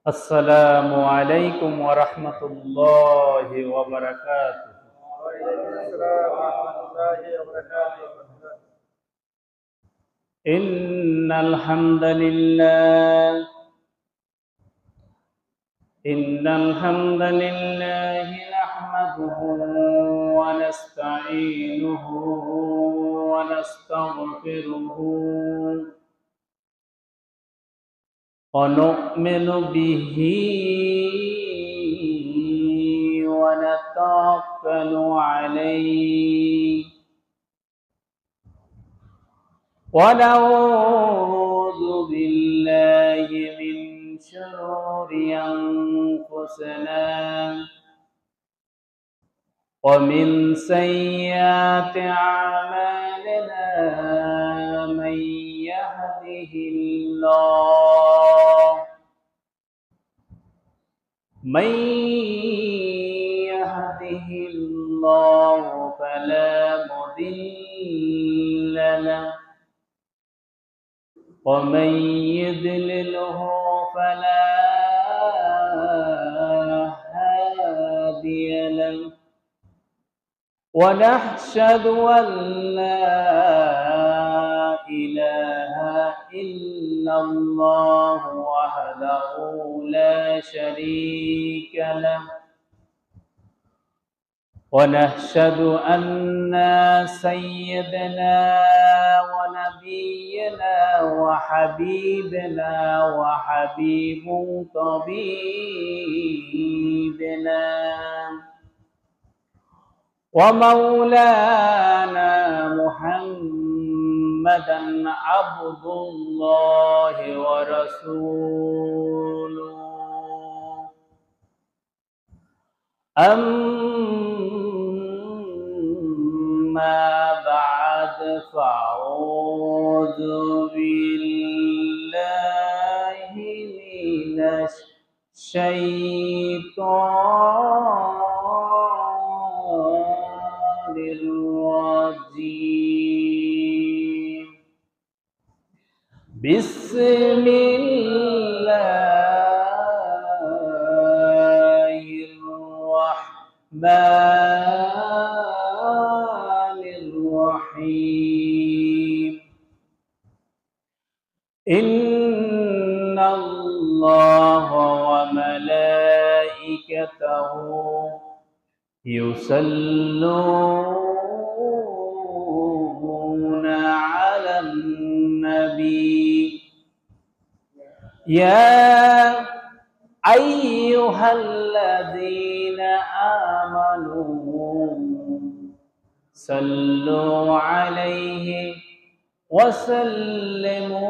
আসসালামু আলাইকুম ওয়া রাহমাতুল্লাহি ওয়া বারাকাতুহু। ইন্নাল হামদালিল্লাহি নাহমাদুহু ওয়া নাস্তাঈনুহু ওয়া নাস্তাগফিরুহু ওয়া নু'মিnu বিহি ওয়া নাতাওয়াক্কালু আলাইহি ونعوذ بالله من شرور أنفسنا ومن سيئات أعمالنا من يهده الله فلا مضل له ومن يضلله فلا هادي له ونشهد أن لا إله إلا الله وحده لا شريك له ونشهد أن سيدنا ونبينا وحبيبنا وحبيب طبيبنا ومولانا محمدا عبد الله ورسوله أما بعد فأعوذ بالله من الشيطان الرجيم بسم الله الرحمن الرحيم إن الله وملائكته يصلون على النبي يا أيها الذين آمنوا صلوا عليه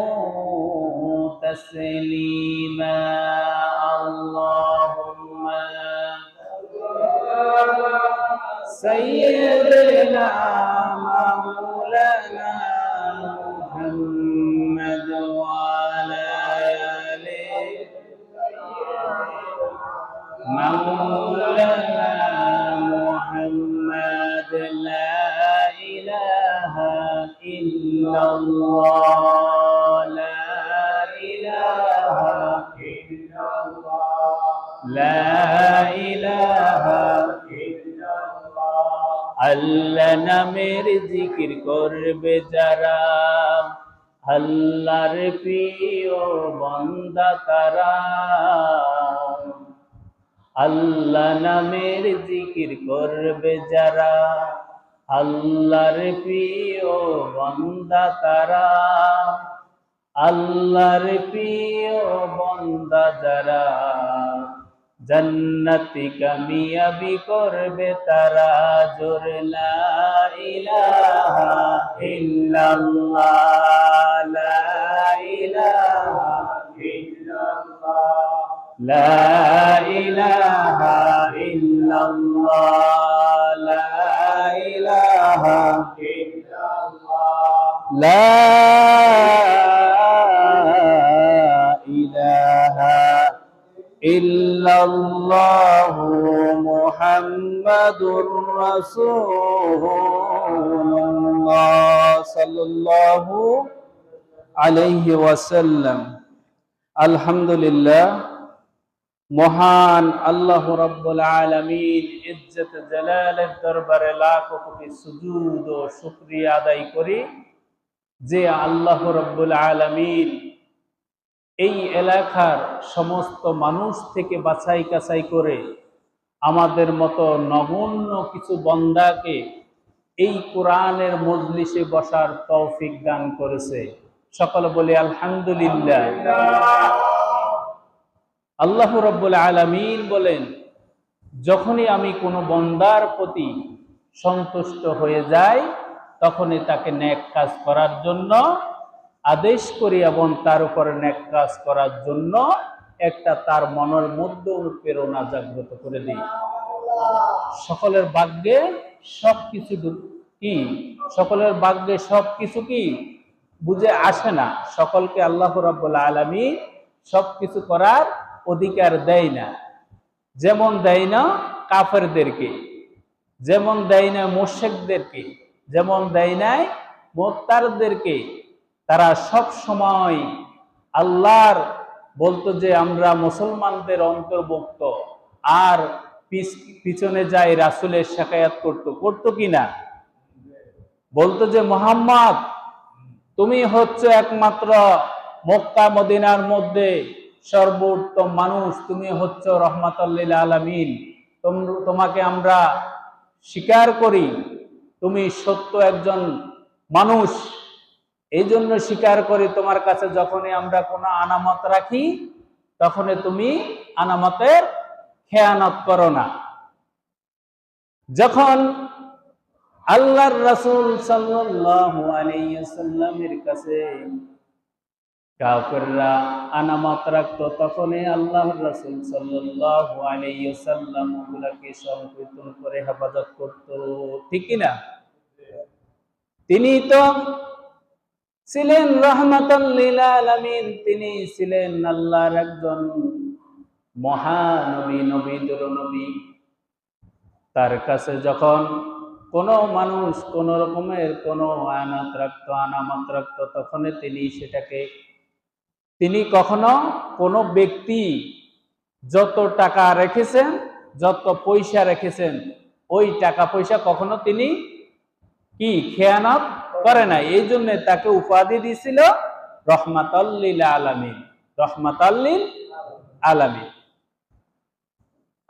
وسلموا تسليما اللهم سيدنا مولانا محمد وعلى آله مولانا محمد لا إله إلا الله لا إله إلا الله لا إله إلا الله আল্লাহ নামের জিকির করবে যারা আল্লাহর প্রিয় বান্দা তারা আল্লাহ নামের জিকির করবে যারা আল্লাহর প্রিয় বান্দা তারা আল্লাহর প্রিয় বান্দা যারা জান্নাতি কামিয়াবি করবে তারা জোরে লা ইলাহা ইল্লাল্লাহ লা ইলাহা ইল্লাল্লাহ লা ইলাহা ইল্লাল্লাহ লা ইলাহা ইল্লাল্লাহ লা ইলাহা ইল্লাল্লাহু মুহাম্মাদুর রাসূলুল্লাহ সাল্লাল্লাহু আলাইহি ওয়াসাল্লাম। আলহামদুলিল্লাহ, মহান আল্লাহ রাব্বুল আলামিন ইজ্জত জালালের দরবারে লাখো কোটি সুজুদ ও শুকরিয়া আদায় করি যে আল্লাহ রাব্বুল আলামিন এই এলাকার সমস্ত মানুষ থেকে বাছাই কাছাই করে আমাদের মতো নগণ্য কিছু বান্দাকে এই কোরআনের মজলিসে বসার তৌফিক দান করেছে। সকলে বলি আলহামদুলিল্লাহ। আল্লাহ রাব্বুল আলামিন বলেন, যখনই আমি কোনো বান্দার প্রতি সন্তুষ্ট হয়ে যাই তখনই তাকে নেক কাজ করার জন্য আদেশ করি এবং তার উপরে নেক কাজ করার জন্য একটা তার মনের মধ্যে অনুপ্রেরণা জাগ্রত করে দিই। সকলের ভাগ্যে সবকিছু কি, সকলের ভাগ্যে সবকিছু কি বুঝে আসে না। সকলকে আল্লাহ রাব্বুল আলামিন সবকিছু করার অধিকার দেয় না। যেমন দেয় না কাফেরদেরকে, যেমন দেয় না মুশরিকদেরকে, যেমন দেয় নাই মুরতাদদেরকে। তারা সব সময় আল্লাহর বলতো যে আমরা মুসলমানদের অন্তর্ভুক্ত, আর পিছনে যায় রাসূলের শাকায়াত করতো কিনা? বলতো যে মুহাম্মদ তুমি হচ্ছে একমাত্র মক্কা মদিনার মধ্যে সর্বোত্তম মানুষ, তুমি হচ্ছে রহমাতুল লিল আলামিন, তোমাকে আমরা স্বীকার করি, তুমি সত্য একজন মানুষ, এই জন্য স্বীকার করি তোমার কাছে যখনই আমরা কোনো আনামত রাখি তখনই তুমি আনামতের খেয়ানত করো না। যখন আল্লাহর রাসূল সাল্লাল্লাহু আলাইহি ওয়াসাল্লামের কাছে কাফেররা আনামত রাখতো তখনই আল্লাহর রাসূল সাল্লাল্লাহু আলাইহি ওয়াসাল্লাম ওগুলাকে সংকীর্তন করে হেফাজত করতো, ঠিক কি না? তিনি তো ছিলেন রাহমাতাল লিল আলামিন, তিনি ছিলেন আল্লাহর একজন মহানবী, নবীদের নবী। তার কাছে যখন কোনো মানুষ কোন রকমের কোনো আনামত রাখতো তখনই তিনি সেটাকে, তিনি কখনো কোনো ব্যক্তি যত টাকা রেখেছেন, যত পয়সা রেখেছেন, ওই টাকা পয়সা কখনো তিনি কি খেয়ানত করে নাই। এই জন্য তাকে উপাধি দিয়েছিল রহমাতাল লিল আলামিন, রহমাতাল লিল আলামিন।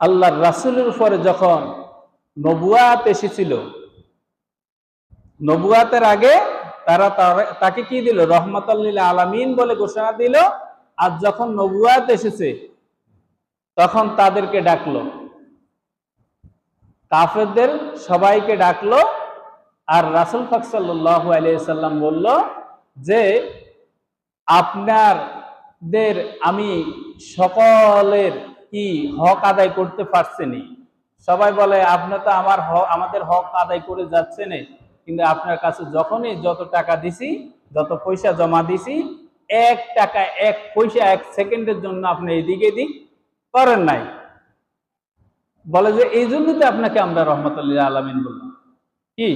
আল্লাহর রাসূলের উপরে যখন নবুয়াত এসেছিল, নবুয়াতের আগে তারা তাকে কি দিল? রহমাতাল লিল আলামিন বলে ঘোষণা দিল। আর যখন নবুয়াত এসেছে তখন তাদেরকে ডাকলো, কাফেরদের সবাইকে ডাকলো। আর রাসূল পাক সাল্লাল্লাহু আলাইহি সাল্লাম বলল যে আপনাদের আমি সকলের কি হক আদায় করতে পারছি না। সবাই বলে আপনি তো আমাদের হক আদায় করে যাচ্ছেন, কিন্তু আপনার কাছে যখনই যত টাকা দিছি, যত পয়সা জমা দিছি, এক টাকা এক পয়সা এক সেকেন্ডের জন্য আপনি এদিকে এদিক করেন নাই। বলে যে এই জন্য তো আপনাকে আমরা রহমাতুল লিল আলামিন বললাম। কি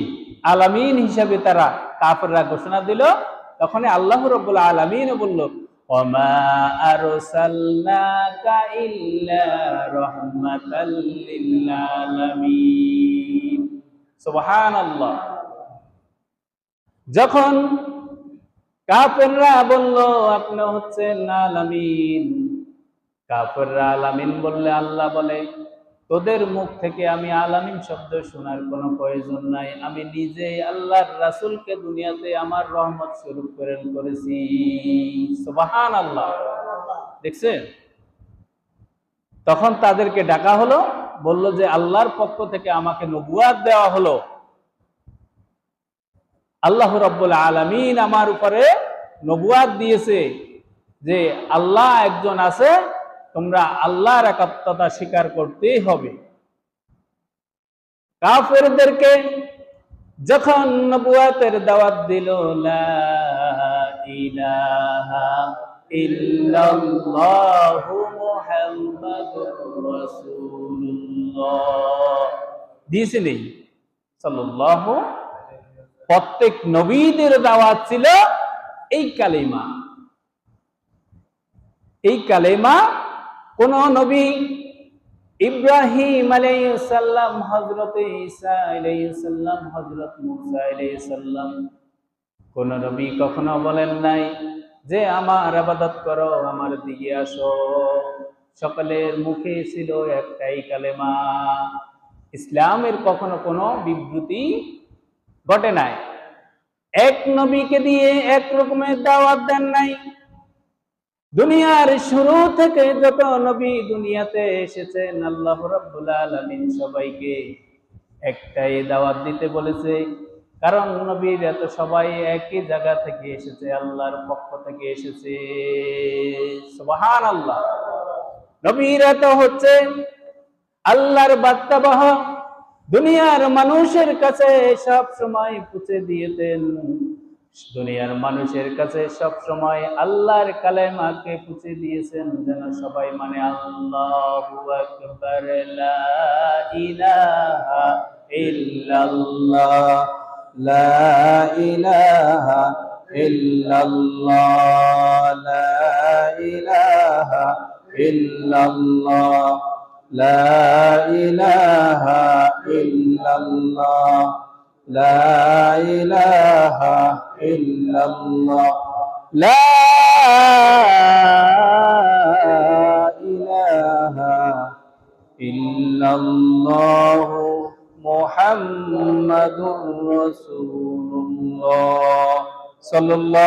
আলামিন হিসাবে তারা কাফেররা ঘোষণা দিল। তখনই আল্লাহ রাব্বুল আলামিন বলল, ওমা আরসালনাকা ইল্লা রাহমাতাল লিল আলামিন। সুবহানাল্লাহ। যখন কাফেররা বলল আপনি হচ্ছেন আলামিন, কাফেররা আলামিন বললে আল্লাহ বলে তোদের মুখ থেকে আমি আলামিন শব্দ শোনার কোনো প্রয়োজন নাই, আমি নিজে আল্লাহর রাসূলকে দুনিয়াতে আমার রহমত স্বরূপ প্রেরণ করেছি। সুবহানাল্লাহ। দেখছেন? তখন তাদেরকে ডাকা হলো, বলল যে আল্লাহর পক্ষ থেকে আমাকে নবুয়াত দেওয়া হলো, আল্লাহ রাব্বুল আলামিন আমার উপরে নবুয়াত দিয়েছে যে আল্লাহ একজন আছে, তোমরা আল্লাহর একাত্মতা স্বীকার করতেই হবে। কাফেরদেরকে যখন নবুয়াতের দাওয়াত দিল, লা ইলাহা ইল্লাল্লাহু মুহাম্মাদুর রাসূলুল্লাহ দিয়েছিলেন সাল্লাল্লাহু। প্রত্যেক নবীদের দাওয়াত ছিল এই কালেমা, এই কালেমা কোন নবী ইব্রাহিম আলাইহিস সালাম, হযরত ঈসা আলাইহিস সালাম, হযরত মুসা আলাইহিস সালাম, কোন নবী কখনো বলেন নাই যে আমার ইবাদত করো, আমার দিকে আসো। সকলের মুখে ছিল একটাই কালেমা। ইসলামের কখনো কোনো বিবৃতি ঘটে নাই। এক নবীকে দিয়ে এক রকমের দাওয়াত দেন নাই। দুনিয়ার শুরু থেকে যত নবী দুনিয়াতে এসেছেন, আল্লাহ রাব্বুল আলামিন সবাইকে একটাই দাওয়াত দিতে বলেছে। কারণ নবীরা তো সবাই একই জায়গা থেকে এসেছে, আল্লাহর পক্ষ থেকে এসেছে। সুবহানাল্লাহ। নবীরা তো হচ্ছে আল্লাহর বার্তাবাহক, দুনিয়ার মানুষের কাছে সব সময় পৌঁছে দিয়েছেন। দুনিয়ার মানুষের কাছে সব সময় আল্লাহর কালেমাকে পৌঁছে দিয়েছেন, যেন সবাই মানে আল্লাহু আকবার, লা ইলাহা ইল্লাল্লাহ, লা ইলাহা ইল্লাল্লাহ, লা ইলাহা ইল্লাল্লাহ, লা ইলাহা ইল্লাল্লাহ, লা ইলাহা ইল্লাল্লাহ, লা ইলাহা ইল্লাল্লাহ, মুহাম্মাদুর রাসূলুল্লাহ সাল্লাল্লাহু